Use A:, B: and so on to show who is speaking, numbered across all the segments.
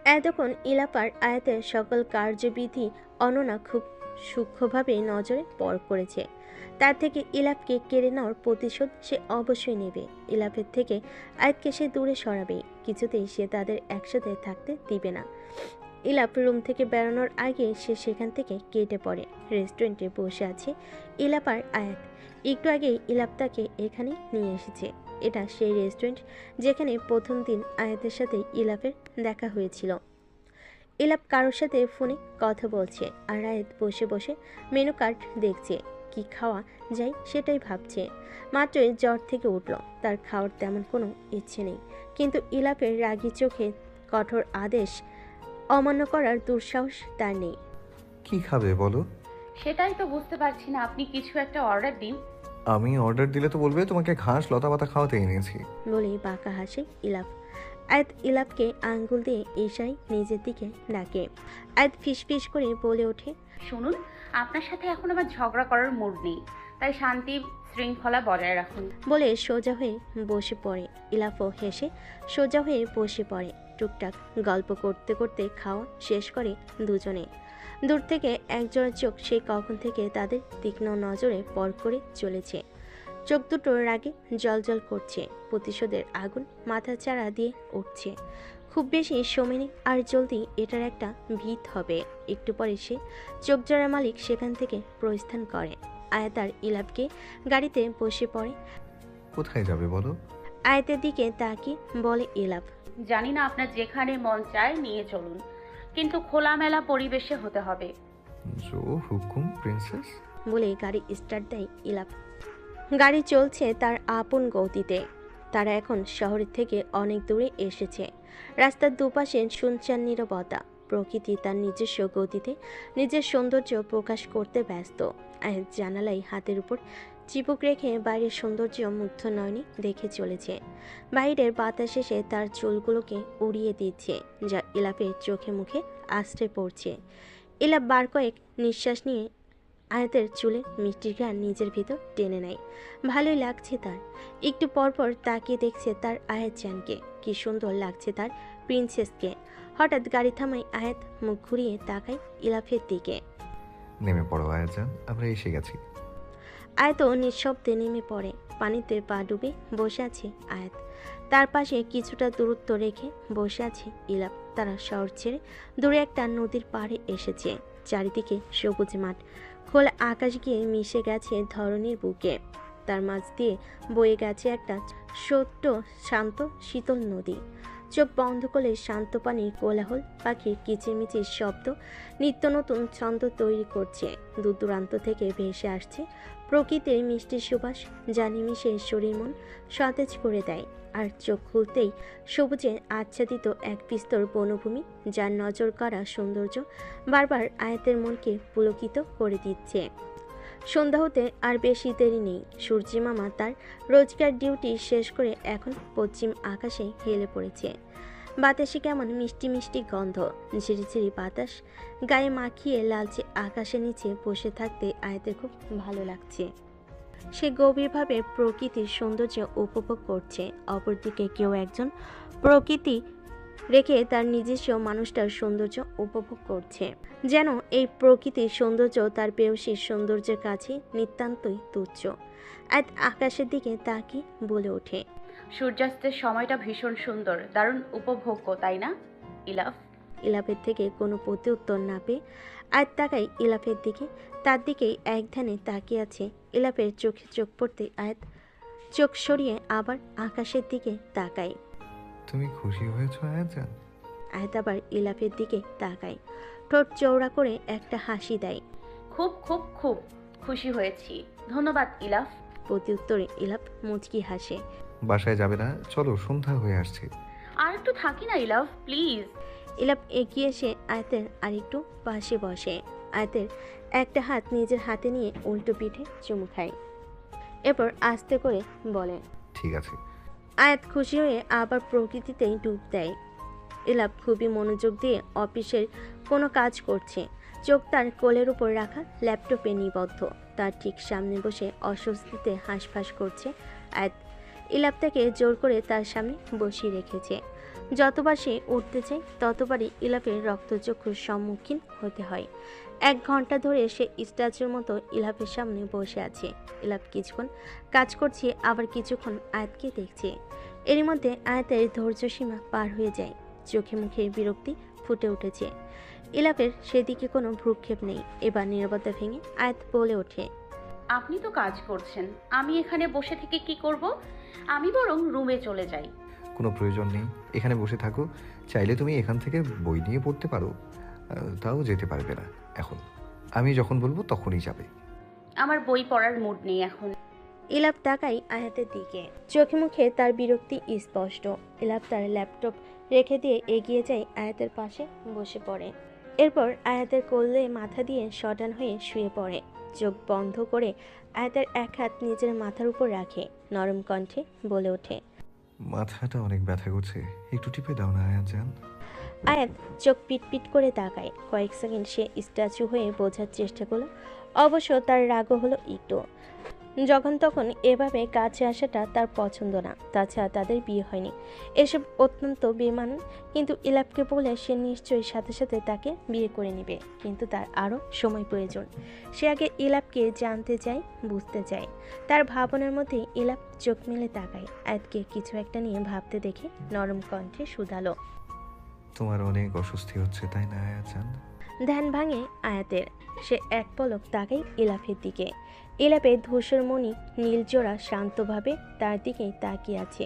A: এতক্ষণ ইলাপার আয়াতের সকল কার্যবিধি অনন্যা খুব সূক্ষ্মভাবে নজরে পরখ করেছে। তার থেকে ইলাপকে কেড়ে নেওয়ার প্রতিশোধ সে অবশ্যই নেবে। ইলাপের থেকে আয়াতকে সে দূরে সরাবে, কিছুতেই সে তাদের একসাথে থাকতে দিবে না। ইলাপ রুম থেকে বেরোনোর আগে সে সেখান থেকে কেটে পড়ে। রেস্টুরেন্টে বসে আছে ইলাপ আর আয়াত। একটু আগেই ইলাপ তাকে এখানে নিয়ে এসেছে। এটা সেই রেস্টুরেন্ট যেখানে প্রথম দিন আয়াতের সাথে ইলাপের দেখা হয়েছিল। ইলাপ কারোর সাথে ফোনে কথা বলছে আর আয়াত বসে বসে মেনু কার্ড দেখছে। কি খাওয়া যায় সেটাই ভাবছে। মাত্রই জ্বর থেকে উঠল, তার খাওয়ার তেমন কোনো ইচ্ছে নেই, কিন্তু ইলাপের রাগী চোখে কঠোর আদেশ অমান্য করার দুঃসাহস তার নেই।
B: কি খাবে বলো?
C: সেটাই তো বুঝতে পারছি না, আপনি কিছু একটা অর্ডার দিন।
B: আমি অর্ডার দিলে তো বলবে তোমাকে ঘাস লতা পাতা খাওয়াতে এনেছি।
A: বলেই বাঁকা হাসে ইলাপ। আয়াত ইলাপকে আঙ্গুল দিয়ে ইশারায় নিজের দিকে ডাকে। আয়াত ফিসফিস করে বলে ওঠে,
C: শুনুন, আপনার সাথে এখন আমার ঝগড়া করার মুড নেই, তাই শান্তি শৃঙ্খলা বজায় রাখুন।
A: বলে সোজা হয়ে বসে পড়ে। ইলাপও হেসে সোজা হয়ে বসে পড়ে। টুকটাক গল্প করতে করতে খাওয়া শেষ করে দুজনে। দূর থেকে একজোড়া চোখ সেই কখন থেকে তাদের তীক্ষ্ণ নজরে পর করে চলেছে। চোখ দুটো রাগে জ্বলজ্বল করছে, প্রতিশোধের আগুন মাথা চাড়া দিয়ে উঠছে। খুব বেশি সময় নেই, আর জলদি এটার একটা ভিত হবে। একটু পরে সে চোখজোড়া মালিক সেখান থেকে প্রস্থান করে। আয়াত আর ইলাপকে গাড়িতে বসে পড়ে।
B: কোথায় যাবে বলো?
A: আয়াতের দিকে তাকিয়ে বলে ইলাপ,
C: জানি না, আপনার যেখানে মন চায় নিয়ে চলুন, কিন্তু খোলামেলা পরিবেশে হতে হবে।
B: জো হুকুম প্রিন্সেস।
A: বলে গাড়ি স্টার্ট দেয় ইলাপ। গাড়ি চলছে তার আপন গতিতে। তারা এখন শহরের থেকে অনেক দূরে এসেছে। রাস্তার দুপাশে শুনশান নীরবতা। প্রকৃতি তার নিজস্ব গতিতে নিজের সৌন্দর্য প্রকাশ করতে ব্যস্ত। আয়াত জানালায় হাতের উপর চিবুক রেখে বাইরের সৌন্দর্য মুগ্ধ নয়নে দেখে চলেছে। বাইরের বাতাস এসে তার চুলগুলোকে উড়িয়ে দিচ্ছে, যা ইলাপের চোখে মুখে আছড়ে পড়ছে। ইলাপ বার কয়েক নিঃশ্বাস নিয়ে আয়াতের চুলে মিষ্টির ঘ্রাণ নিজের ভিতর টেনে নেয়। ভালোই লাগছে তার। একটু পরপর তাকিয়ে দেখছে তার আয়াত জানকে। কি সুন্দর লাগছে তার প্রিন্সেসকে। হঠাৎ গাড়ি থামায় আয়াত মুখ ঘুরিয়ে তাকায় ইলাফের দিকে।
B: নেমে পড়ো আয়াজান, আমরা এসে গেছি।
A: আয়াতও নিঃশব্দে নেমে পড়ে। পানিতে পা ডুবে বসে আছে আয়াত। তার পাশে কিছুটা দূরত্ব রেখে বসে আছে ইলাপ। তারা শহর ছেড়ে দূরে একটা নদীর পাড়ে এসেছে। চারিদিকে সবুজ মাঠ, খোলা আকাশ গিয়ে মিশে গেছে ধরনীর বুকে। তার মাঝ দিয়ে বয়ে গেছে একটা ছোট্ট শান্ত শীতল নদী। চোখ বন্ধ করলে শান্ত পানির কোলাহল, পাখির কিচিরমিচির শব্দ নিত্য নতুন ছন্দ তৈরি করছে। দূর দূরান্ত থেকে ভেসে আসছে প্রকৃতির মিষ্টি সুবাস, যা নিমিষে শরীর মন সতেজ করে দেয়। আর চোখ খুলতেই সবুজে আচ্ছাদিত এক বিস্তর বনভূমি, যার নজর কাড়া সৌন্দর্য বারবার আয়াতের মনকে পুলকিত করে দিচ্ছে। সন্ধ্যা হতে আর বেশি দেরি নেই। সূর্যি মামা তার রোজকার ডিউটি শেষ করে এখন পশ্চিম আকাশে হেলে পড়েছে। বাতাসে কেমন মিষ্টি মিষ্টি গন্ধ। ঝিরিঝিরি বাতাস গায়ে মাখিয়ে লালচে আকাশের নিচে বসে থাকতে আয়াতের খুব ভালো লাগছে। সে গভীরভাবে প্রকৃতির সৌন্দর্য উপভোগ করছে। অপরদিকে কেউ একজন প্রকৃতি রেখে তার নিজস্ব মানুষটার সৌন্দর্য উপভোগ করছে। যেন এই প্রকৃতির সৌন্দর্য তার প্রেয়সীর সৌন্দর্যের কাছে নিতান্তই তুচ্ছ। আয়াত আকাশের দিকে তাকিয়ে বলে ওঠে,
C: সূর্যাস্তের সময়টা ভীষণ সুন্দর, দারুণ উপভোগ্য, তাই না ইলাফ?
A: ইলাফের থেকে কোনো প্রত্যুত্তর না পেয়ে আয়াত তাকায় ইলাফের দিকে। তার দিকেই এক ধ্যানে তাকিয়ে আছে। ইলাফের চোখে চোখ পড়তে আয়াত চোখ সরিয়ে আবার আকাশের দিকে তাকায়।
B: তুমি খুশি হয়েছো আয়াজান?
A: আয়াত আবার ইলাফের দিকে তাকায়। ঠোঁট চৌড়া করে একটা হাসি দেয়।
C: খুব খুব খুব খুশি হয়েছি, ধন্যবাদ ইলাফ।
A: প্রত্যুত্তরে ইলাফ মুচকি হাসে।
B: বাসায় যাবে না? চলো, সন্ধ্যা হয়ে আসছে।
C: আর একটু থাকি না ইলাফ, প্লিজ।
A: ইলাপ এগিয়ে এসে আয়াতের আরেকটু পাশে বসে। আয়াতের একটা হাত নিজের হাতে নিয়ে উল্টো পিঠে চুমু খায়। এরপর আস্তে করে বলে,
B: ঠিক আছে।
A: আয়াত খুশি হয়ে আবার প্রকৃতিতেই ডুব দেয়। ইলাপ খুবই মনোযোগ দিয়ে অফিসের কোনো কাজ করছে। চোখ তার কোলের উপর রাখা ল্যাপটপে নিবদ্ধ। তার ঠিক সামনে বসে অস্বস্তিতে হাঁসফাঁস করছে আয়াত। ইলাপ তাকে জোর করে তার সামনে বসিয়ে রেখেছে। যতবার সে উঠতে চায় ততবারই ইলাফের রক্তচক্ষুর সম্মুখীন হতে হয়। 1 ঘন্টা ধরে সে স্ট্যাচুর মতো ইলাফের সামনে বসে আছে। ইলাফ কিছুক্ষণ কাজ করছে, আবার কিছুক্ষণ আয়াতকে দেখছে। এরই মধ্যে আয়াতের ধৈর্য সীমা পার হয়ে যায়। চোখে মুখে বিরক্তি ফুটে উঠেছে। ইলাফের সেদিকে কোনো ভ্রুক্ষেপ নেই। এবার নীরবতা ভেঙে আয়াত বলে ওঠে,
C: আপনি তো কাজ করছেন, আমি এখানে বসে থেকে কি করব? আমি বরং রুমে চলে যাই।
B: কোনো প্রয়োজন নেই, এখানে বসে থাকো। চাইলে তুমি এখান থেকে বই নিয়ে পড়তে পারো, তাও যেতে পারবে না এখন। আমি যখন বলবো তখনই যাবে।
C: আমার বই পড়ার মুড নেই এখন।
A: ইলাপ তাকাই আয়াতের দিকে। চোখে মুখে তার বিরক্তি স্পষ্ট। ইলাপ তার ল্যাপটপ রেখে দিয়ে এগিয়ে যায় আয়াতের পাশে বসে পড়ে। এরপর আয়াতের কোলে মাথা দিয়ে শটান হয়ে শুয়ে পড়ে। চোখ বন্ধ করে আয়াতের এক হাত নিজের মাথার উপর রাখে। নরম কণ্ঠে বলে ওঠে,
B: মাথাটা অনেক ব্যথা করছে, একটু টিপে দাও না আয়াত জান।
A: আয়াত চোখ পিটপিট করে তাকায়। কয়েক সেকেন্ড সে স্ট্যাচু হয়ে বোঝার চেষ্টা করলো। অবশ্য তার রাগও হলো একটু। যখন তখন এভাবে কাছে আসাটা তার পছন্দ না। তাছাড়া তাদের বিয়ে হয়নি, এসব অত্যন্ত বেমানুন। কিন্তু ইলাপকে বলে সে নিশ্চয়ই সাথে সাথে তাকে বিয়ে করে নেবে, কিন্তু তার আরও সময় প্রয়োজন। সে আগে ইলাপকে জানতে চায়, বুঝতে চায়। তার ভাবনার মধ্যে ইলাপ চোখ মেলে তাকায়। আয়াতকে কিছু একটা নিয়ে ভাবতে দেখে নরম কণ্ঠে শুধালো,
B: তোমার অনেক অস্বস্তি হচ্ছে তাই না আয়াত জান?
A: ধ্যান ভাঙে আয়াতের। সে এক পলক তাকায় ইলাফের দিকে। ইলাপে ধূসরমণি নীলজোড়া শান্তভাবে তার দিকেই তাকিয়ে আছে।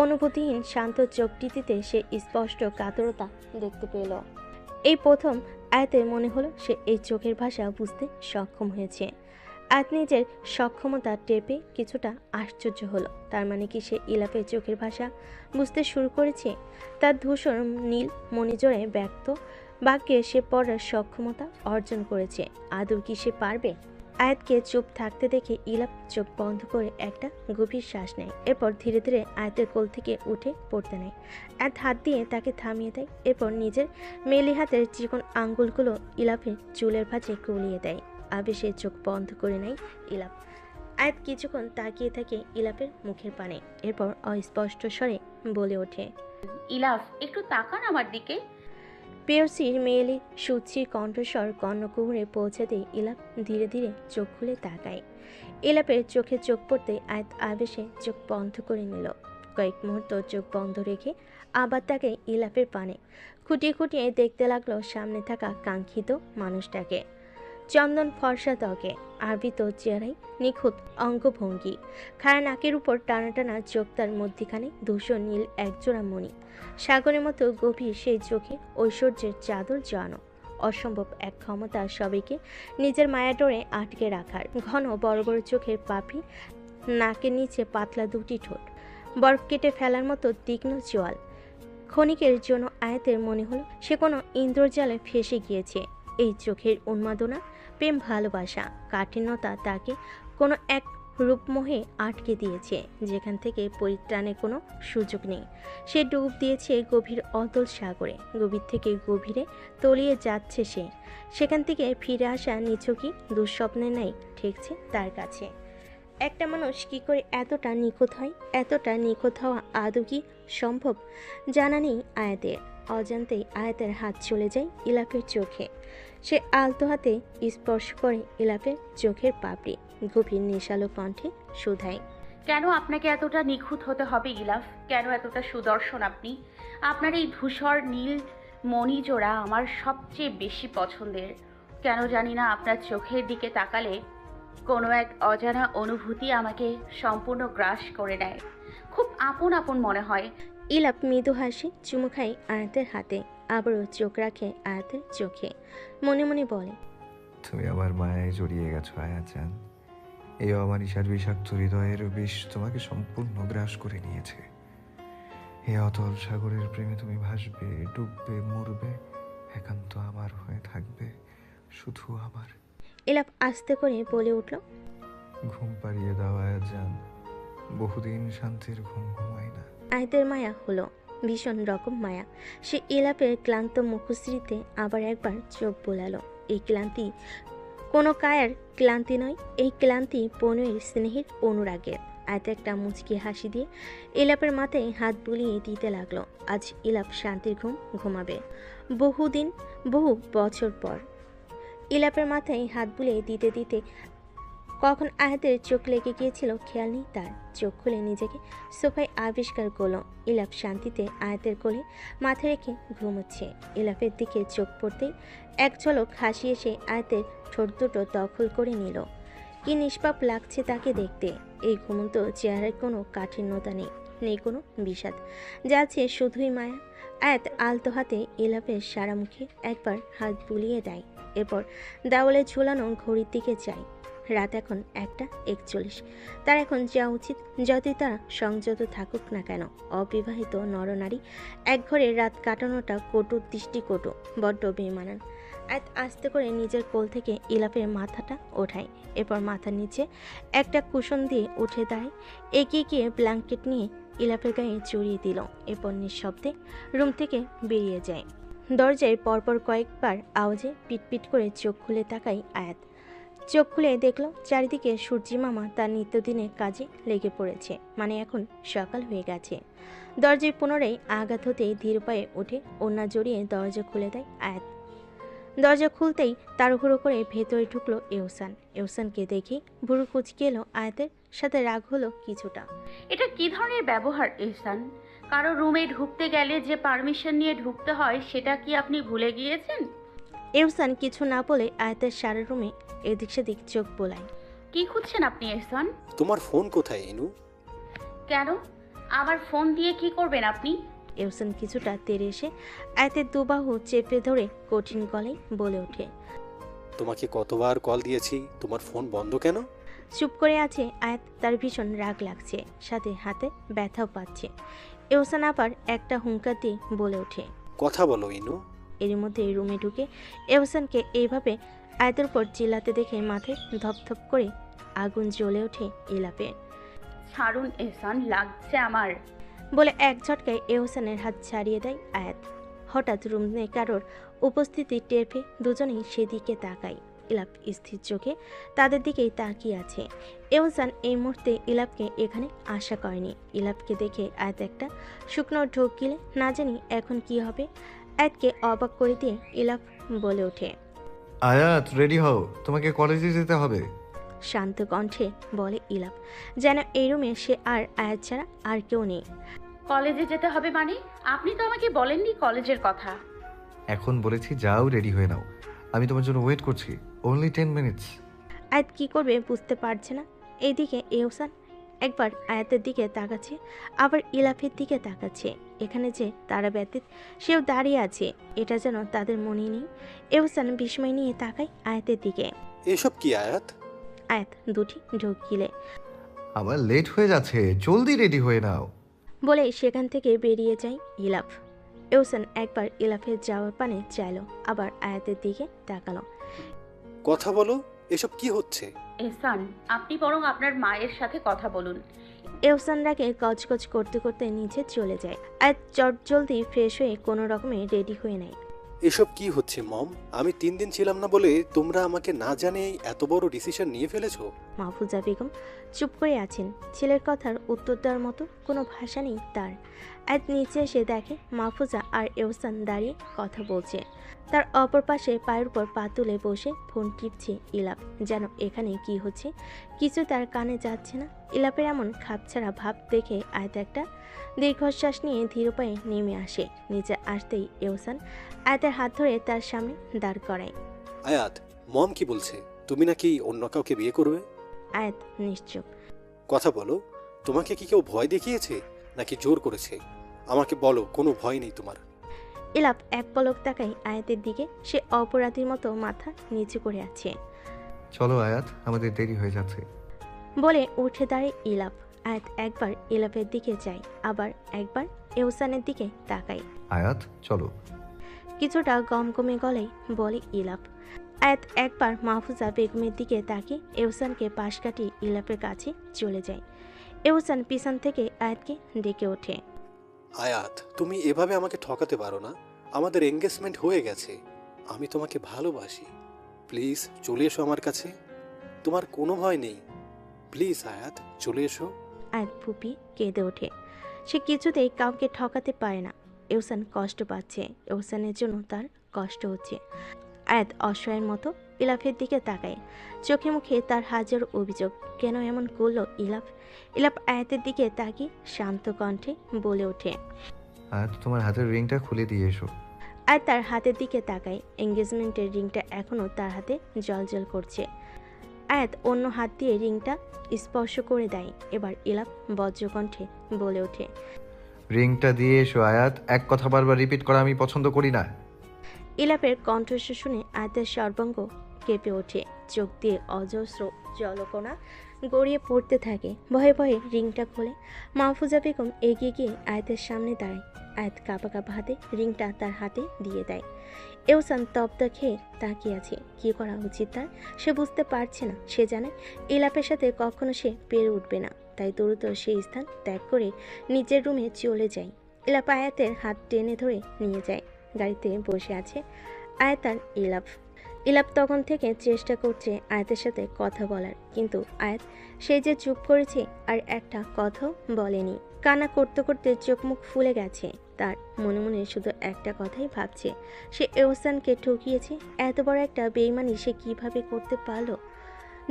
A: অনুভূতিহীন শান্ত চোখটিতে সে স্পষ্ট কাতরতা দেখতে পেল। এই প্রথম আয়াতের মনে হলো সে এই চোখের ভাষা বুঝতে সক্ষম হয়েছে। আয়াত নিজের সক্ষমতা টেপে কিছুটা আশ্চর্য হলো। তার মানে কি সে ইলাপের চোখের ভাষা বুঝতে শুরু করেছে? তার ধূসর নীল মণিজোড়ে ব্যক্ত বাক্যে সে পড়ার সক্ষমতা অর্জন করেছে। আদৌ কি সে পারবে? আয়াতকে চুপ থাকতে দেখে ইলাপ চোখ বন্ধ করে একটা গভীর শ্বাস নেয়। এরপর ধীরে ধীরে আয়াতের কোল থেকে উঠে পড়তে নেয়। আয়াত হাত দিয়ে তাকে থামিয়ে দেয়। এরপর নিজের মেলি হাতের চিকন আঙ্গুলগুলো ইলাপের চুলের ভাঁজে কুলিয়ে দেয়। আবেশে চোখ বন্ধ করে নেয় ইলাপ। আয়াত কিছুক্ষণ তাকিয়ে থাকে ইলাপের মুখের পানে। এরপর অস্পষ্ট স্বরে বলে ওঠে,
C: ইলাফ, একটু তাকান আমার দিকে।
A: পেয়সির মেয়েলি সুচির কণ্ঠস্বর কর্ণকুহরে পৌঁছাতেই ইলাপ ধীরে ধীরে চোখ খুলে তাকায়। ইলাপের চোখে চোখ পড়তে আয়াত আবেশে চোখ বন্ধ করে নিল। কয়েক মুহূর্ত চোখ বন্ধ রেখে আবার তাকে ইলাপের পানে খুঁটিয়ে খুঁটিয়ে দেখতে লাগলো সামনে থাকা কাঙ্ক্ষিত মানুষটাকে। চন্দন ফর্সা ত্বকে, আবৃত চেহারায় নিখুঁত অঙ্গভঙ্গি, খাড়া নাকের উপর টানা টানা চোখ, তার মধ্যিখানে ধূসর নীল একজোড়া মণি। সাগরের মতো গভীর সেই চোখে ঐশ্বর্যের চাদর জড়ানো। অসম্ভব এক ক্ষমতা সবাইকে নিজের মায়াডোরে আটকে রাখার। ঘন বড় বড় চোখের পাপড়ি, নাকের নিচে পাতলা দুটি ঠোঁট, বরফ কেটে ফেলার মতো তীক্ষ্ণ চোয়াল। ক্ষণিকের জন্য আয়াতের মনে হলো সে কোনো ইন্দ্রজালে ফেসে গিয়েছে। এই চোখের উন্মাদনা, প্রেম, ভালোবাসা, কাঠিন্যতা তাকে কোনো এক রূপমোহে আটকে দিয়েছে, যেখান থেকে পরিত্রাণের কোনো সুযোগ নেই। সে ডুব দিয়েছে গভীর অতল সাগরে। গভীর থেকে গভীরে তলিয়ে যাচ্ছে সে। সেখান থেকে ফিরে আসা নিছকই দুঃস্বপ্নের ন্যায় ঠেকছে তার কাছে। একটা মানুষ কি করে এতটা নিখুঁত হয়? এতটা নিখুঁত হওয়া আদৌ কি সম্ভব? জানা নেই আয়াতের। অজান্তেই আয়াতের হাত চলে যায় ইলাপের চোখে। সে আলতো হাতে স্পর্শ করে ইলাপের চোখের পাপড়ি। গভীর নেশালো কণ্ঠে শুধায়,
C: কেন আপনাকে এতটা নিখুঁত হতে হবে ইলাফ? কেন এতটা সুদর্শন আপনি? আপনার এই ধূসর নীল মণিজোড়া আমার সবচেয়ে বেশি পছন্দের। কেন জানি না, আপনার চোখের দিকে তাকালে কোনো এক অজানা অনুভূতি আমাকে সম্পূর্ণ গ্রাস করে নেয়। খুব আপন আপন মনে হয়।
A: ইলাপ মৃদু হাসি চুমু খায় আয়াতের হাতে। আবারও চোখ রাখে আয়াতের চোখে। মনে মনে বলে,
B: তুমি আমার মায়ায় জড়িয়ে গেছো আয়াত জান। এই অমানিসার বিষাক্ত হৃদয়ের বিষ তোমাকে সম্পূর্ণ গ্রাস করে নিয়েছে। এই অতল সাগরের প্রেমে তুমি ভাসবে, ডুববে, মরবে, একান্ত আমার হয়ে থাকবে, শুধু আমার।
A: ইলাপ আস্তে করে বলে উঠল,
B: ঘুম পাড়িয়ে দাও আয়াত জান, বহুদিন শান্তির ঘুম ঘুমাই না।
A: আয়াতের মায়া হলো ভীষণ রকম মায়া। সে ইলাপের ক্লান্ত মুখশ্রীতে আবার একবার চোখ বোলালো। এই ক্লান্তি কোনো কায়ার ক্লান্তি নয়, এই ক্লান্তি পনুয়ের স্নেহের অনুরাগের। আয়াত একটা মুচকি হাসি দিয়ে ইলাপের মাথায় হাত বুলিয়ে দিতে লাগলো। আজ ইলাপ শান্তির ঘুম ঘুমাবে, বহু বছর পর। ইলাপের মাথায় হাত বুলিয়ে দিতে দিতে কখন আয়াতের চোখ লেগে গিয়েছিল খেয়াল নেই তার। চোখ খুলে নিজেকে সোফায় আবিষ্কার করলো। ইলাপ শান্তিতে আয়াতের কোলে মাথা রেখে ঘুমোচ্ছে। ইলাপের দিকে চোখ পড়তেই এক ঝলক হাসি এসে আয়াতের ঠোঁট দুটো দখল করে নিল। কি নিষ্পাপ লাগছে তাকে দেখতে। এই ঘুমন্ত চেহারায় কোনো কাঠিন্যতা নেই, নেই কোনো বিষাদ, যাচ্ছে শুধুই মায়া। আয়াত আলতো হাতে ইলাপের সারা মুখে একবার হাত বুলিয়ে দেয়, এরপর দেওয়ালে ঝুলানো ঘড়ির দিকে যায়। রাত এখন 1:41। তার এখন যাওয়া উচিত। যতই তারা সংযত থাকুক না কেন, অবিবাহিত নরনারী এক ঘরে রাত কাটানোটা কটু দৃষ্টিকটু, বড্ড বেমানান। আয়াত আস্তে করে নিজের কোল থেকে ইলাপের মাথাটা ওঠায়, এরপর মাথার নিচে একটা কুশন দিয়ে উঠে দাঁড়ায়, এগিয়ে গিয়ে ব্ল্যাঙ্কেট নিয়ে ইলাপের গায়ে জড়িয়ে দিল, এরপর নিঃশব্দে রুম থেকে বেরিয়ে যায়। দরজায় পরপর কয়েকবার আওয়াজে পিটপিট করে চোখ খুলে তাকায় আয়াত। চোখ খুলে দেখলো চারিদিকে সূর্যি মামা তার নিত্যদিনের কাজে লেগে পড়েছে, মানে এখন সকাল হয়ে গেছে। দরজায় পুনরায় আঘাত হতেই ধীর পায়ে উঠে ওড়না জড়িয়ে দরজা খুলে দেয় আয়াত। দরজা খুলতেই তাড়াহুড়ো করে ভেতরে ঢুকলো এহসান। এহসানকে দেখেই ভুরু কুচকে এলো আয়াতের, সাথে রাগ হলো কিছুটা।
C: এটা কি ধরনের ব্যবহার এহসান? কারো রুমে ঢুকতে গেলে যে পারমিশন নিয়ে ঢুকতে হয় সেটা কি আপনি ভুলে গিয়েছেন?
A: এহসান কিছু না বলে আয়াতের সারা রুমে এদিক সেদিক চোখ বোলায়।
C: কি খুঁজছেন আপনি এহসান?
D: তোমার ফোন কোথায় ইনু?
C: কেন? আমার ফোন দিয়ে কি করবেন আপনি?
A: এহসান কিছুটা তেড়ে এসে আয়াতের দুবাহু চেপে ধরে কঠিন গলায় বলে ওঠে।
D: তোমাকে কতবার কল দিয়েছি, তোমার ফোন বন্ধ কেন?
A: চুপ করে আছে আয়াত। তার ভীষণ রাগ লাগছে, সাথে হাতে ব্যথাও পাচ্ছে। এহসান আবার একটা হুঙ্কার দিয়ে বলে ওঠে,
D: কথা বলো ইনু।
A: এর মধ্যে রুমে ঢুকে এহসানকে এইভাবে আয়াতের উপর চিল্লাতে দেখে মাথায় ধপধপ করে আগুন জ্বলে ওঠে ইলাপের।
C: ছাড়ুন এহসান, লাগছে আমার।
A: বলে এক ঝটকায় এহসানের হাত ছাড়িয়ে দেয় আয়াত। হঠাৎ রুমে কারোর উপস্থিতি টের পেয়ে দুজনেই সেদিকে তাকায়। ইলাপ স্থির চোখে তাদের দিকেই তাকিয়ে আছে। এহসান এই মুহূর্তে ইলাপকে এখানে আশা করেনি। ইলাপকে দেখে আয়াত একটা শুকনো ঢোক গিলে না জানি এখন কি হবে। আয়াতকে অবাক করে দিয়ে ইলাপ বলে ওঠে,
B: আয়াত রেডি হও, তোমাকে কলেজে যেতে হবে।
A: শান্ত কণ্ঠে বলে ইলাপ, যেন এই রুমে সে আর আয়াত ছাড়া আর কেউ নেই।
C: কলেজে যেতে হবে মানে? আপনি তো আমাকে বলেননি কলেজের কথা।
B: এখন বলেছি যাও, রেডি হয়ে নাও, আমি তোমার জন্য ওয়েট করছি। Only 10 minutes.
A: আয়াত কি করবে বুঝতে পারছে না। এইদিকে এহসান একবার আয়াতের দিকে তাকাচ্ছে, আবার ইলাফের দিকে তাকাচ্ছে। এখানে যে তারা ব্যতীত সেও দাঁড়িয়ে আছে, এটা যেন তাদের মনেই নেই। এহসান বিস্ময় নিয়ে তাকায় আয়াতের দিকে।
D: এসব কি আয়াত?
A: আয়াত দুটি ঢোক গিলে
B: আমার লেট হয়ে যাচ্ছে, জলদি রেডি হয়ে নাও।
A: বলে সেখান থেকে বেরিয়ে যায় ইলাফ। এহসান একবার ইলাফের যাওয়ার পানে চাইলো, আবার আয়াতের দিকে তাকালো।
D: কথা বলো, এসব কি হচ্ছে?
C: এহসান, আপনি বরং আপনার মায়ের সাথে কথা বলুন।
A: এহসান রাগে গজগজ করতে করতে নিচে চলে যায়। আয়াত চটজলদি ফ্রেশ হয়ে কোনো রকমে রেডি হয়ে নেয়।
D: এসব কি হচ্ছে মম? আমি 3 দিন ছিলাম না বলে তোমরা আমাকে না জানিয়ে এত বড় ডিসিশন নিয়ে ফেলেছো?
A: মাহফুজা বেগম চুপ করে আছেন। ছেলের কথার উত্তর দেওয়ার মতো কোনো ভাষা নেই তার। আয়াত নিচে এসে দেখে মাহফুজা আর এহসান দাঁড়িয়ে কথা বলছে। তার অপর পাশে পায়ের উপর পা তুলে বসে ফোন টিপছে ইলাপ। যেন এখানে কি হচ্ছে কিছু তার কানে যাচ্ছে না। ইলাপের এমন খাপছাড়া ভাব দেখে আয়াত একটা দীর্ঘশ্বাস নিয়ে ধীর পায়ে নেমে আসে। নিচে আসতেই এহসান আয়াতের হাত ধরে তার সামনে দাঁড় করায়।
D: আয়াত, মম কি বলছে? তুমি নাকি অন্য কাউকে বিয়ে করবে?
A: আয়াত নিশ্চুপ।
D: কথা বলো, তোমাকে কি কেউ ভয় দেখিয়েছে নাকি জোর করেছে? আমাকে বলো, কোনো ভয় নেই তোমার?
A: ইলাপ এক পলক তাকায় আয়াতের দিকে। সে অপরাধীর মতো মাথা নিচু করে আছে।
B: চলো আয়াত, আমাদের দেরি হয়ে যাচ্ছে।
A: বলে উঠে দাঁড়ায় ইলাপ। আয়াত একবার ইলাপের দিকে যায়, আবার একবার এহসানের দিকে তাকায়।
B: আয়াত চলো।
A: কিছুটা গমগমে গলায় বলে ইলাপ। আয়াত একবার মাহফুজা বেগমের দিকে তাকিয়ে এহসানকে পাশ কাটিয়ে ইলাপের কাছে চলে যায়। এহসান পিছন থেকে আয়াতকে ডেকে ওঠে।
D: আয়াত, তুমি এভাবে আমাকে ঠকাতে পারো না। আমাদের এঙ্গেজমেন্ট হয়ে গেছে, আমি তোমাকে ভালোবাসি। প্লিজ চলে এসো আমার কাছে, তোমার কোনো ভয় নেই। প্লিজ আয়াত, চলে এসো।
A: আয়াত ফুপিয়ে কেঁদে ওঠে। সে কিছুতেই কাউকে ঠকাতে পারে না। এহসান কষ্ট পাচ্ছে, এহসানের জন্য তার কষ্ট হচ্ছে। আয়াত অসহায়ের মতো ইলাফের দিকে তাকায়। চোখে মুখে তার হাজার অভিযোগ। কেন এমন করলো ইলাফ? ইলাফ আয়াতের দিকে তাকিয়ে শান্ত কণ্ঠে বলে ওঠে,
B: আয়াত তোমার হাতের রিংটা খুলে দিয়ে এসো।
A: আয়াত তার হাতের দিকে তাকায়। এঙ্গেজমেন্টের রিংটা এখনও তার হাতে জ্বলজ্বল করছে। আয়াত অন্য হাত দিয়ে রিংটা স্পর্শ করে দেয়। এবার ইলাফ বজ্রকণ্ঠে বলে ওঠে,
B: রিংটা দিয়ে এসো আয়াত, এক কথা বারবার রিপিট করা আমি পছন্দ করি না।
A: ইলাফের কণ্ঠস্বর শুনে আয়াতের সর্বাঙ্গ কেঁপে ওঠে। চোখ দিয়ে অজস্র জলকণা গড়িয়ে পড়তে থাকে। ভয়ে ভয়ে রিংটা খোলে। মাহফুজা বেগম এগিয়ে গিয়ে আয়াতের সামনে দাঁড়ায়। আয়াত কাঁপা কাঁপা হাতে রিংটা তার হাতে দিয়ে দেয়। এহসান তপ্তা খেয়ে তাকিয়ে আছে। কী করা উচিত তার সে বুঝতে পারছে না। সে জানে ইলাপের সাথে কখনো সে পেরে উঠবে না, তাই দ্রুত সেই স্থান ত্যাগ করে নিজের রুমে চলে যায়। ইলাপ আয়াতের হাত টেনে ধরে নিয়ে যায়। গাড়িতে বসে আছে আয়াত আর ইলাফ। ইলাফ তখন থেকে চেষ্টা করছে আয়াতের সাথে কথা বলার, কিন্তু আয়াত সে যে চুপ করেছে আর একটা কথাও বলেনি। কান্না করতে করতে চোখ মুখ ফুলে গেছে তার। মনে মনে শুধু একটা কথাই ভাবছে, সে এহসানকে ঠকিয়েছে। এত বড় একটা বেইমানি সে কিভাবে করতে পারলো?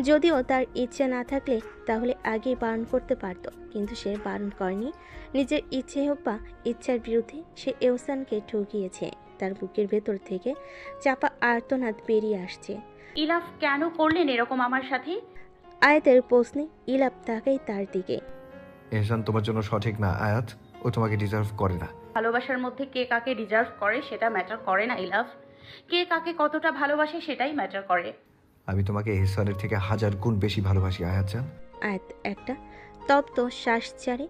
A: যদিও তার ইচ্ছে না থাকলে তাহলে আগেই বারণ করতে পারত, কিন্তু সে বারণ করেনি। নিজের ইচ্ছে হোক বা ইচ্ছার বিরুদ্ধে সে এহসানকে ঠকিয়েছে। তার বুকের ভেতর থেকে চাপা আর্তনাদ বেরিয়ে আসছে।
C: ইলাফ কেন করলেন এরকম আমার সাথে?
A: আয়াতের প্রশ্নে ইলাপ তাকাই তার দিকে।
B: এহসান তোমার জন্য সঠিক না আয়াত, ও তোমাকে ডিজার্ভ করে না।
C: ভালোবাসার মধ্যে কে কাকে ডিজার্ভ করে সেটা ম্যাটার করে না ইলাফ। কে কাকে কতটা ভালোবাসে সেটাই ম্যাটার করে।
B: আমি তোমাকে এহসানের থেকে 1000 গুণ বেশি ভালোবাসি আয়াত জান।
A: আয়াত একটা তপ্ত শ্বাস ছাড়ে।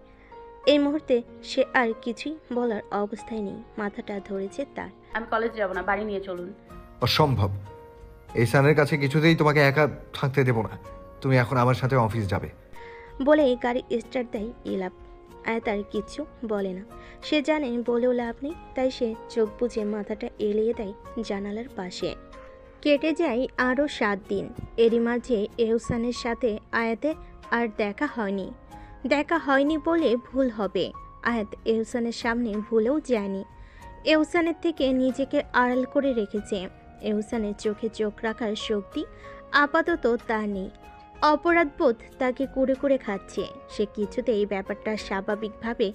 A: এই মুহূর্তে সে আর কিছুই বলার অবস্থায় নেই। মাথাটা ধরেছে তার।
C: আমি কলেজ যাব না, বাড়ি নিয়ে চলুন।
B: অসম্ভব, এহসানের কাছে কিছুতেই তোমাকে একা থাকতে দেব না। তুমি এখন আমার সাথে অফিস যাবে।
A: বলে গাড়ি স্টার্ট দেয় ইলাপ। আয়াত আর কিছু বলে না। সে জানে বলেও লাভ নেই, তাই সে চোখ বুজে মাথাটা এলিয়ে দেয় জানালার পাশে। কেটে যায় আরও 7 দিন। এরই মাঝে এহসানের সাথে আয়াতের আর দেখা হয়নি। দেখা হয়নি বলে ভুল হবে। আয়াত এহসানের সামনে ভুলেও যায়নি। এহসানের থেকে নিজেকে আড়াল করে রেখেছে। এহসানের চোখে চোখ রাখার শক্তি আপাতত তার নেই। অপরাধবোধ তাকে কুড়ে কুড়ে খাচ্ছে। সে কিছুতেই ব্যাপারটা স্বাভাবিকভাবে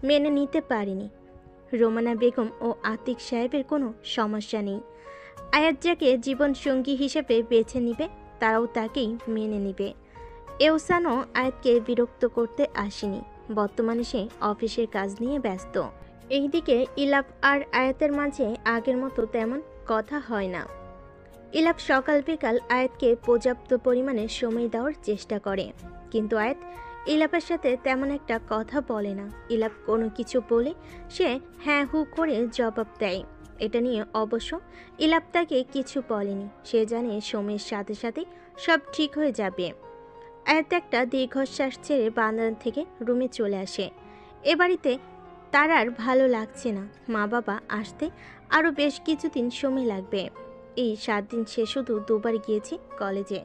A: মেনে নিতে পারেনি। রোমানা বেগম ও আতিক সাহেবের কোনো সমস্যা নেই। আয়াত যাকে জীবন সঙ্গী হিসেবে বেছে নিবে তারাও তাকেই মেনে নিবে। এহসানও আয়াতকে বিরক্ত করতে আসেনি। বর্তমানে সে অফিসের কাজ নিয়ে ব্যস্ত। এইদিকে ইলাপ আর আয়াতের মাঝে আগের মতো তেমন কথা হয় না। ইলাপ সকাল বিকাল আয়াতকে পর্যাপ্ত পরিমাণে সময় দেওয়ার চেষ্টা করে, কিন্তু আয়াত ইলাপের সাথে তেমন একটা কথা বলে না। ইলাপ কোনো কিছু বলে সে হ্যাঁ হু করে জবাব দেয়। এটা নিয়ে অবশ্য ইলাপ তাকে কিছু বলেনি। সে জানে সময়ের সাথে সাথে সব ঠিক হয়ে যাবে। আয়াত একটা দীর্ঘশ্বাস ছেড়ে বারান্দা থেকে রুমে চলে আসে। এ বাড়িতে তার আর ভালো লাগছে না। মা বাবা আসতে আরও বেশ কিছুদিন সময় লাগবে। এই 7 দিন সে শুধু 2বার গিয়েছে কলেজে,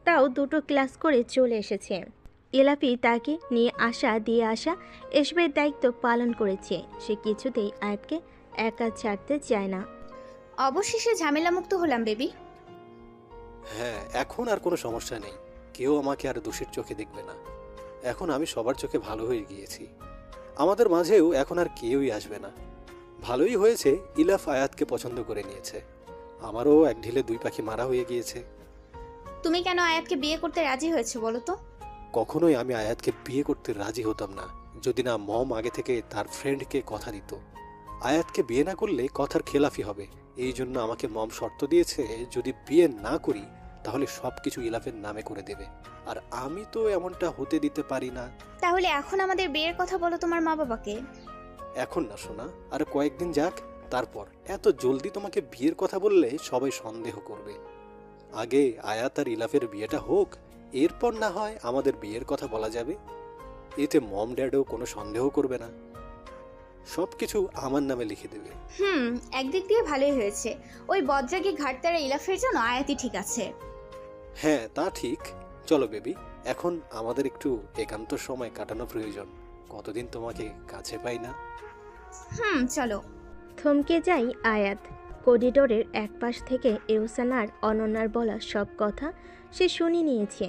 A: তাও 2টো ক্লাস করে চলে এসেছে। ইলাপি তাকে নিয়ে আসা দিয়ে আসা এসবের দায়িত্ব পালন করেছে। সে কিছুতেই আয়াতকে একা ছাড়তে চায় না।
E: অবশেষে ঝামেলামুক্ত হলাম বেবি।
D: হ্যাঁ, এখন আর কোনো সমস্যা নেই। কেউ আমাকে আর দোষের চোখে দেখবে না। এখন আমি সবার চোখে ভালো হয়ে গিয়েছি। আমাদের মাঝেও এখন আর কেউই আসবে না। ভালোই হয়েছে ইলাফ আয়াতকে পছন্দ করে নিয়েছে। আমারও এক ঢিলে 2 পাখি মারা হয়ে গিয়েছে।
E: তুমি কেন আয়াতকে বিয়ে করতে রাজি হয়েছে বলো তো?
D: কখনোই আমি আয়াতকে বিয়ে করতে রাজি হতাম না, যদি না মম আগে থেকে তার ফ্রেন্ডকে কথা দিত আয়াতকে বিয়ে না করলে কথার খেলাফি হবে। এই জন্য আমাকে মম শর্ত দিয়েছে, যদি বিয়ে না করি তাহলে সবকিছু ইলাফের নামে করে দেবে, আর আমি তো এমনটা হতে দিতে পারি না।
E: তাহলে এখন আমাদের বিয়ের কথা বলো তোমার মা বাবাকে।
D: এখন না শোনা, আর কয়েকদিন যাক, তারপর এত জলদি তোমাকে বিয়ের কথা বললে সবাই সন্দেহ করবে। আগে আয়াত আর ইলাফের বিয়েটা হোক, এরপর না হয় আমাদের বিয়ের কথা বলা যাবে। এতে মম ড্যাডও কোনো সন্দেহ করবে না, সবকিছু আমার নামে লিখে দেবে।
E: একদিক দিয়ে ভালোই হয়েছে। ওই বজ্রাগী ঘাটতারা ইলাফের জন্য আয়াতই ঠিক আছে।
D: হ্যাঁ তা ঠিক। চলো বেবি, এখন আমাদের একটু একান্ত সময় কাটানো প্রয়োজন। কতদিন তোমাকে কাছে পাই না।
E: চলো।
A: থমকে যাই আয়াত। করিডোরের এক পাশ থেকে এহসান আর অনন্যার বলা সব কথা সে শুনে নিয়েছে।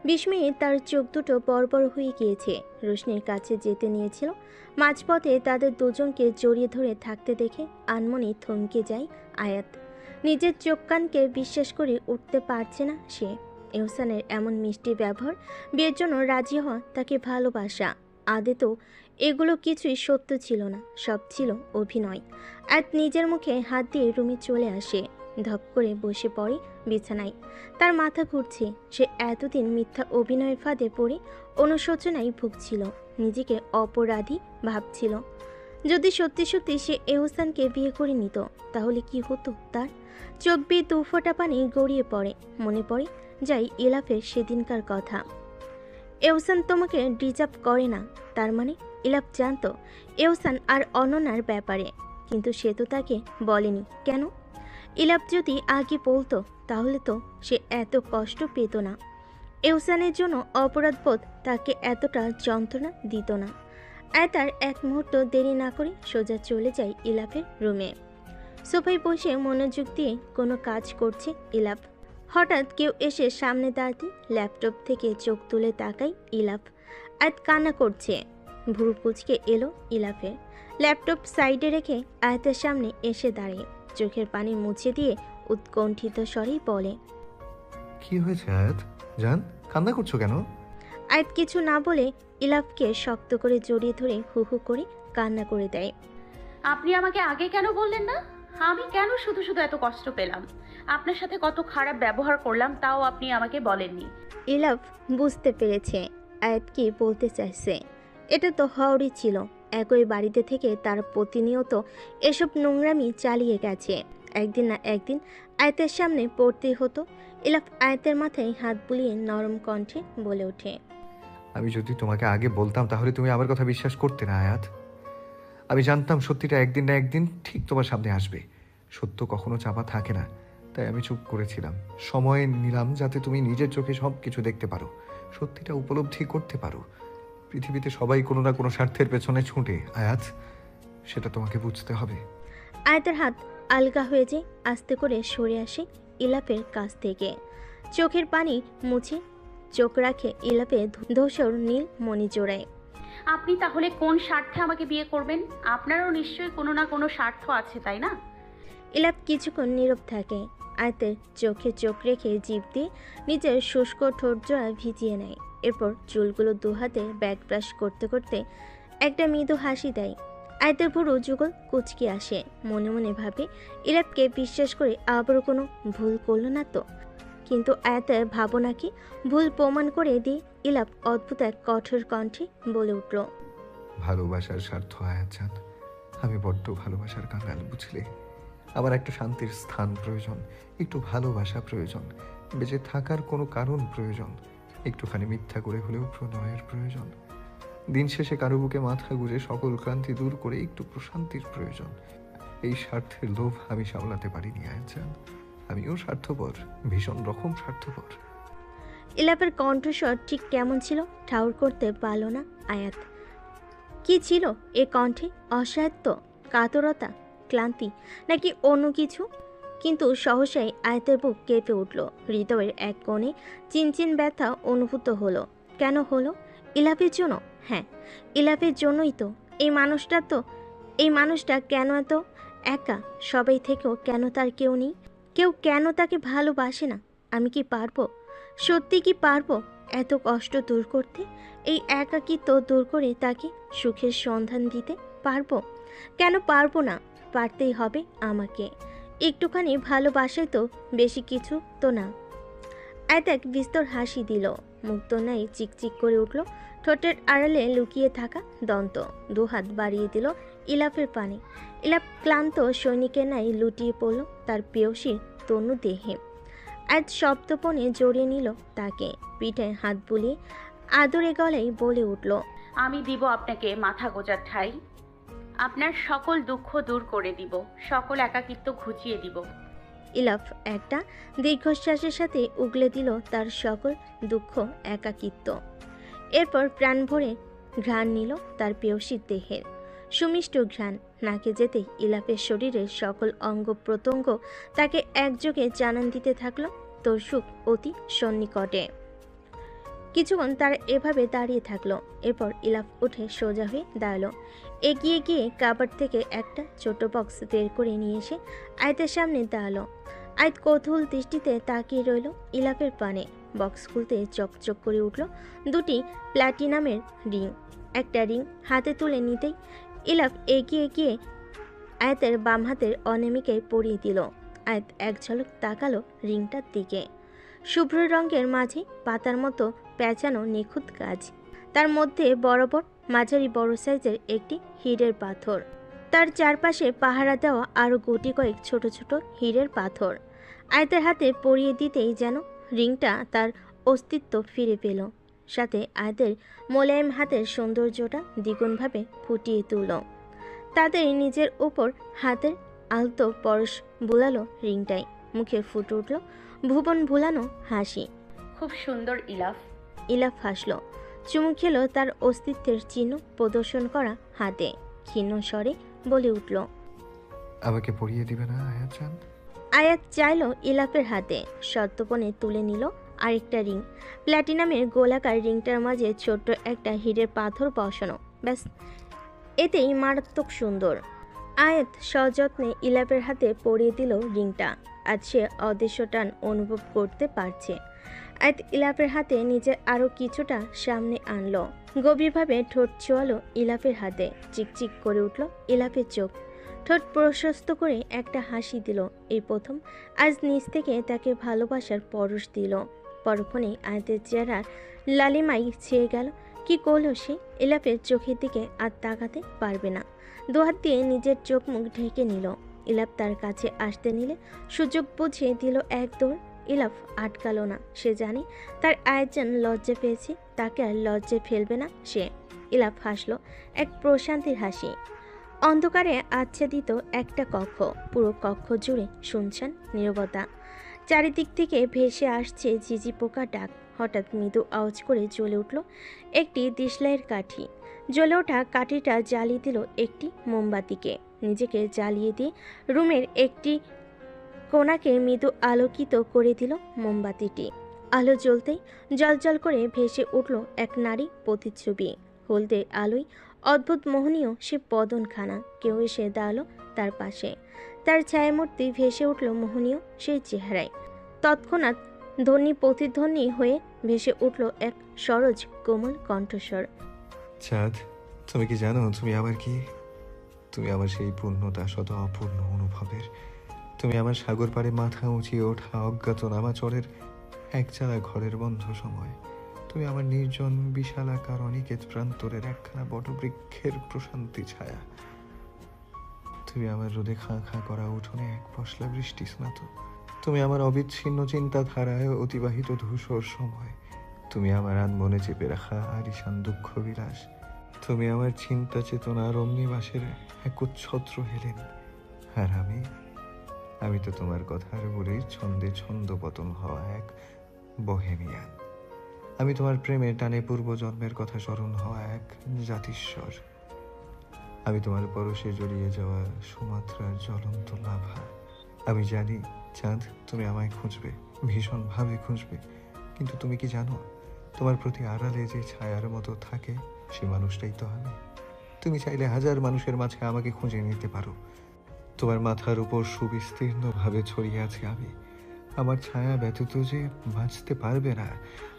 A: বিস্ময়ে তার চোখ দুটো বড় হয়ে গিয়েছে। রোশনির কাছে যেতে নিয়েছিল, মাঝপথে তাদের দুজনকে জড়িয়ে ধরে থাকতে দেখে আনমনে থমকে যায় আয়াত। নিজের চোখ কানকে বিশ্বাস করে উঠতে পারছে না সে। এহসানের এমন মিষ্টি ব্যবহার, বিয়ের জন্য রাজি হওয়া, তাকে ভালোবাসা, আদতেও এগুলো কিছুই সত্য ছিল না, সব ছিল অভিনয়। আয়াত নিজের মুখে হাত দিয়ে রুমে চলে আসে, ধপ করে বসে পড়ে বিছানায়। তার মাথা ঘুরছে। সে এতদিন মিথ্যা অভিনয়ের ফাঁদে পড়ে অনুশোচনায় ভুগছিল, নিজেকে অপরাধী ভাবছিল। যদি সত্যি সত্যি সে এহসানকে বিয়ে করে নিত তাহলে কি হতো তার? চোখ বেয়ে দু ফোঁটা পানি গড়িয়ে পড়ে। মনে পড়ে যাই ইলাফের সেদিনকার কথা। এহসান তোমাকে ডিজার্ভ করে না, তার মানে ইলাফ জানতো এহসান আর অনন্যার ব্যাপারে, কিন্তু সে তো তাকে বলেনি কেন? ইলাফ যদি আগে বলতো তাহলে তো সে এত কষ্ট পেত না। এহসানের জন্য অপরাধবোধ তাকে এতটা যন্ত্রণা দিত না। আর তার এক মুহূর্ত দেরি না করে সোজা চলে যায় ইলাফের রুমে। সোফায় বসে মনোযোগ দিয়ে কোনো কাজ করছে ইলাফ। হঠাৎ কেউ এসে সামনে দাঁড়াতে ল্যাপটপ থেকে চোখ তুলে তাকায় ইলাফ। আয়াত কান্না করছে। ভুরু কুচকে এলো ইলাফের। ল্যাপটপ সাইডে রেখে আয়াতের সামনে এসে দাঁড়িয়ে চোখের পানি মুছে দিয়ে উৎকণ্ঠিত স্বরেই বলে,
B: কি হয়েছে আয়াত জান, কান্না করছো কেন?
A: আয়াত কিছু না বলে ইলাফকে শক্ত করে জড়িয়ে ধরে হু হু করে কান্না করে দেয়।
C: আপনি আমাকে আগে কেন বললেন না? আমি কেন শুধু শুধু এত কষ্ট পেলাম? আপনার সাথে কত খারাপ ব্যবহার করলাম তাও আপনি আমাকে বলেননি।
A: ইলাফ বুঝতে পেরেছে আয়াত কি বলতে চাইছে। এটা তো হওয়ারই ছিল। একই বাড়িতে থেকে তার প্রতিনিয়ত এসব নোংরামি চালিয়ে গেছে। একদিন না একদিন আয়াতের সামনে পড়তেই হতো। ইলাফ আয়াতের মাথায় হাত বুলিয়ে নরম কণ্ঠে বলে ওঠে,
B: আমি যদি তোমাকে আগে বলতাম তাহলে তুমি আমার কথা বিশ্বাস করতে না আয়াত। আমি জানতাম সত্যিটা একদিন না একদিন ঠিক তোমার সামনে আসবে। সত্য কখনো চাপা থাকে না, তাই আমি চুপ করেছিলাম। সময় নিলাম যাতে তুমি নিজের চোখে সব কিছু দেখতে পারো, সত্যিটা উপলব্ধি করতে পারো। পৃথিবীতে সবাই কোনো না কোনো স্বার্থের পেছনে ছুটে আয়াত, সেটা তোমাকে বুঝতে হবে।
A: আয়াতের হাত আলগা হয়ে যায়। আস্তে করে সরে আসে ইলাফের কাছ থেকে। চোখের পানি মুছে চোখ রাখে ইলাফে ধূসর নীল মণি জোড়ায়।
C: আপনি তাহলে কোন স্বার্থে আমাকে বিয়ে করবেন? আপনারও নিশ্চয়ই কোনো না কোনো স্বার্থ আছে, তাই না?
A: ইলাফ কিছুক্ষণ নীরব থাকে। আয়াতের চোখে চোখ রেখে জিভ দিয়ে নিজের শুষ্ক ঠোঁট জোড়া ভিজিয়ে নেয়। এরপর চুলগুলো দুহাতে ব্যাক ব্রাশ করতে করতে একটা মৃদু হাসি দেয়। আয়াতের পুরো যুগল কুচকে আসে। মনে মনে ভাবে ইলাফকে বিশ্বাস করে আবারও কোনো ভুল করলো না তো। কিন্তু আয়াতের ভাবনাকে ভুল প্রমাণ করে দিয়ে ইলাফ অদ্ভুত এক কঠোর কণ্ঠে বলে উঠল,
B: ভালোবাসার স্বার্থ আয়াত জান, আমি বড্ড ভালোবাসার কাঙাল বুঝলে। আমার একটা শান্তির স্থান প্রয়োজন, একটু ভালোবাসা প্রয়োজন, বেঁচে থাকার কোনো কারণ প্রয়োজন, একটুখানি মিথ্যা করে হলেও প্রণয়ের প্রয়োজন। দিন শেষে কারো বুকে মাথা গুঁজে সকল ক্লান্তি দূর করে একটু প্রশান্তির প্রয়োজন। এই স্বার্থের লোভ আমি সামলাতে পারিনি আয়াত জান। আমিও স্বার্থপর, ভীষণ রকম স্বার্থপর।
A: ইলাফের কণ্ঠস্বর ঠিক কেমন ছিল ঠাউর করতে পারল না আয়াত। কি ছিল এ কণ্ঠে? অসহায়ত্ব, কাতরতা, ক্লান্তি, নাকি অন্য কিছু? কিন্তু সহসাই আয়াতের বুক কেঁপে উঠল। হৃদয়ের এক কোণে চিনচিন ব্যথা অনুভূত হলো। কেন হলো? ইলাফের জন্য। হ্যাঁ, ইলাফের জন্যই তো। এই মানুষটা কেন এত একা? সবাই থেকেও কেন তার কেউ নেই? কেউ কেন তাকে ভালোবাসে না? আমি কি পারবো? সত্যি কি পারবো এত কষ্ট দূর করতে? এই একাকিত্ব দূর করে তাকে সুখের সন্ধান দিতে পারবো? কেন পারবো না? পারতেই হবে আমাকে। একটুখানি ভালোবাসাই তো, বেশি কিছু তো না। আয়াত এক বিস্তর হাসি দিল। মুক্ত নাই চিকচিক করে উঠল। ঠোঁটের আড়ালে লুকিয়ে থাকা দন্ত দুহাত বাড়িয়ে দিল ইলাফের পানে। ইলাফ ক্লান্ত সৈনিকের ন্যায় লুটিয়ে পড়ল তার প্রেয়সীর তনু দেহে। আয়াত শব্দপণে জড়িয়ে নিল তাকে, পিঠে হাত বুলিয়ে আদরে গলায় বলে উঠল,
C: আমি দিব আপনাকে মাথা গোজার ঠাই। আপনার সকল দুঃখ দূর করে দিব, সকল একাকিত্ব ঘুচিয়ে দিব।
A: ইলাফ একটা দীর্ঘশ্বাসের সাথে উগলে দিল তার সকল দুঃখ একাকিত্ব। এরপর প্রাণ ভরে ঘ্রাণ নিল তার প্রেয়সীর দেহের সুমিষ্ট ঘ্রাণ। নাকে যেতেই ইলাফের শরীরের সকল অঙ্গ প্রত্যঙ্গ তাকে একযোগে জানান দিতে থাকলো তোর সুখ অতি সন্নিকটে। কিছুক্ষণ তারা এভাবে দাঁড়িয়ে থাকলো। এরপর ইলাফ উঠে সোজা হয়ে দাঁড়ালো। এগিয়ে গিয়ে কাবার্ড থেকে একটা ছোট বক্স বের করে নিয়ে এসে আয়াতের সামনে দাঁড়ালো। আয়াত কৌতূহল দৃষ্টিতে তাকিয়ে রইল ইলাফের পানে। বক্স খুলতে চকচক করে উঠল দুটি প্ল্যাটিনামের রিং। একটা রিং হাতে তুলে নিতেই ইলাফ এগিয়ে গিয়ে আয়াতের বাম হাতের অনামিকে পরিয়ে দিল। আয়াত এক ঝলক তাকালো রিংটার দিকে। শুভ্র রঙের মাঝে পাতার মতো পেঁচানো নিখুঁত কাজ। তার মধ্যে বরাবর মাঝারি বড় সাইজের একটি হীরের পাথর। তার চারপাশে পাহারা দেওয়া আরও গুটি কয়েক ছোট ছোট হীরের পাথর। আয়াতের হাতে পরিয়ে দিতেই যেন রিংটা তার অস্তিত্ব ফিরে পেল। সাথে আয়াতের মোলায়েম হাতের সৌন্দর্যটা দ্বিগুণভাবে ফুটিয়ে তুলল। তাদের নিজের উপর হাতের আলতো পরশ বুলালো রিংটাই। মুখে ফুটে উঠল ভুবন ভুলানো হাসি।
C: খুব সুন্দর ইলাফ।
A: ইলাফ হাসল, চুমু খেল তার অস্তিত্বের চিহ্ন প্রদর্শন করা হাতে। ক্ষীণ স্বরে বলে উঠল,
B: আমাকে পরিয়ে দিবে না আয়াত জান?
A: আয়াত চাইল ইলাফের হাতে। সত্যপনে তুলে নিল আরেকটা রিং। প্ল্যাটিনামের গোলাকার রিংটার মাঝে ছোট্ট একটা হীরের পাথর বসানো। ব্যাস, এতেই মারাত্মক সুন্দর। আয়াত সযত্নে ইলাফের হাতে পরিয়ে দিল রিংটা। আজ সে অদৃশ্য টান অনুভব করতে পারছে। আয়াত ইলাফের হাতে নিজের আরও কিছুটা সামনে আনলো। গভীরভাবে ঠোঁট ছোঁয়ালো ইলাফের হাতে। চিকচিক করে উঠল ইলাফের চোখ। ঠোঁট প্রশস্ত করে একটা হাসি দিল। এই প্রথম আজ নিজ থেকে তাকে ভালোবাসার পরশ দিল। পরক্ষণেই আয়াতের চেহারার লালিমাই ছেয়ে গেল। কি করলো সে? ইলাফের চোখের দিকে আর তাকাতে পারবে না। দুহাত দিয়ে নিজের চোখ মুখ ঢেকে নিল। ইলাফ তার কাছে আসতে নিলে সুযোগ বুঝিয়ে দিল এক দৌড়। ইলাফ আটকালো না। সে জানে তার আয়োজন লজ্জা পেয়েছে, তাকে আর লজ্জায় ফেলবে না সে। ইলাফ হাসলো এক প্রশান্তির হাসি। অন্ধকারে আচ্ছাদিত একটা কক্ষ। পুরো কক্ষ জুড়ে শুনশান নীরবতা। চারিদিক থেকে ভেসে আসছে ঝিঝি পোকা ডাক। হঠাৎ মৃদু আওয়াজ করে জ্বলে উঠল একটি দিশলাইয়ের কাঠি। জ্বলে ওঠা কাঠিটা জ্বালিয়ে দিল একটি মোমবাতিকে। নিজেকে জ্বালিয়ে দিয়ে রুমের একটি কোণাকে মৃদু আলোকিত করে দিল মোমবাতিটি। আলো জ্বলতেই জলজল করে ভেসে উঠল এক নারী প্রতিচ্ছবি। হলদে আলোয় অদ্ভুত মোহনীয় সে বদনখানা। কেউ এসে দাঁড়ালো তার পাশে। তার ছায়ামূর্তি ভেসে উঠল মোহনীয় সেই চেহারায়। তৎক্ষণাৎ ধ্বনি প্রতিধ্বনি হয়ে ভেসে উঠল এক সরোজ কোমল কণ্ঠস্বর।
B: চাঁদ, তুমি কি জানো তুমি আমার কি? তুমি আমার সেই পূর্ণতা শত অপূর্ণ অনুভবের। তুমি আমার সাগর পাড়ে মাথা উঁচিয়ে ওঠা অজ্ঞাতনামা চরের একচালা ঘরের বন্ধ সময়। তুমি আমার নির্জন বিশালাকার অনিকেত প্রান্তরের একখানা বটবৃক্ষের প্রশান্তি ছায়া। তুমি আমার রোদে খাঁ খাঁ করা উঠোনে এক পশলা বৃষ্টি স্নাত। তুমি আমার অবিচ্ছিন্ন চিন্তাধারায় অতিবাহিত ধূসর সময়। তুমি আমার আনমনে চেপে রাখা আরিশান দুঃখ বিলাস। তুমি আমার চিন্তা চেতনার অমনিবাসের একচ্ছত্র হেলেন। আর আমি তো তোমার কথার বলেই ছন্দে ছন্দপতন হওয়া এক বহেমিয়ান। আমি তোমার প্রেমের টানে পূর্বজন্মের কথা স্মরণ হওয়া এক জাতিস্বর। আমি তোমার পরশে জড়িয়ে যাওয়া সুমাত্রার জ্বলন্ত লাভা। আমি জানি চাঁদ, তুমি আমায় খুঁজবে, ভীষণভাবে খুঁজবে। কিন্তু তুমি কি জানো, তোমার প্রতি আড়ালে যে ছায়ার মতো থাকে সে মানুষটাই তো আমি। তুমি চাইলে হাজার মানুষের মাঝে আমাকে খুঁজে নিতে পারো। তোমার মাথার উপর সুবিস্তীর্ণভাবে ছড়িয়ে আছে আমি। আমার ছায়া ব্যতীত যে বাঁচতে পারবে না।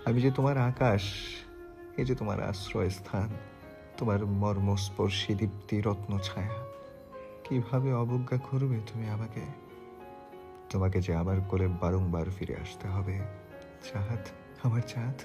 B: আমি যে তোমার আকাশ, এ যে তোমার আশ্রয় স্থান, তোমার মর্মস্পর্শী দীপ্তি রত্ন ছায়া। কিভাবে অবজ্ঞা করবে তুমি আমাকে? তোমাকে যে আমার কোলে বারংবার ফিরে আসতে হবে চাঁদ, আমার চাঁদ।